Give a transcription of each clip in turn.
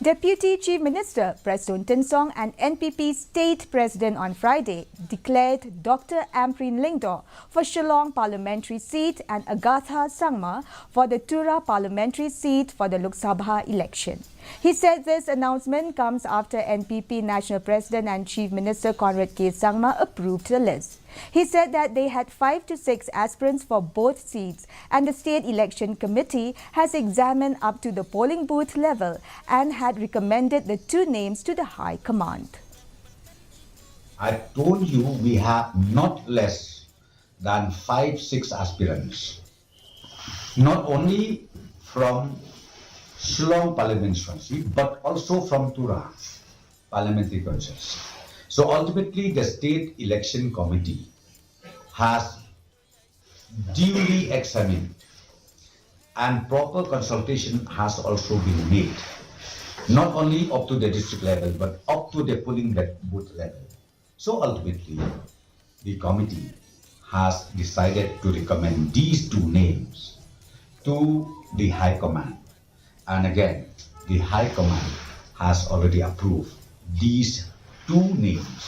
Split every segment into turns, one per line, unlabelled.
Deputy Chief Minister Prasoon Tinsong and NPP State President on Friday declared Dr. Ampareen Lyngdoh for Shillong Parliamentary seat and Agatha Sangma for the Tura Parliamentary seat for the Lok Sabha election. He said this announcement comes after NPP National President and Chief Minister Conrad K. Sangma approved the list. He said that they had 5 to 6 aspirants for both seats and the State Election Committee has examined up to the polling booth level and had recommended the 2 names to the High Command.
I told you we have not less than 5-6 aspirants, not only from Shillong Parliamentary constituency, but also from Tura Parliamentary constituency. So ultimately, the State Election Committee has duly examined and proper consultation has also been made, not only up to the district level, but up to the polling booth level. So ultimately, the committee has decided to recommend these 2 names to the High Command. And again, the High Command has already approved these 2 names.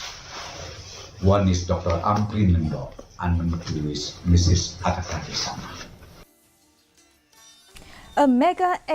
One is Dr. Ampareen Lyngdoh and number 2 is Mrs. Agatha.
A mega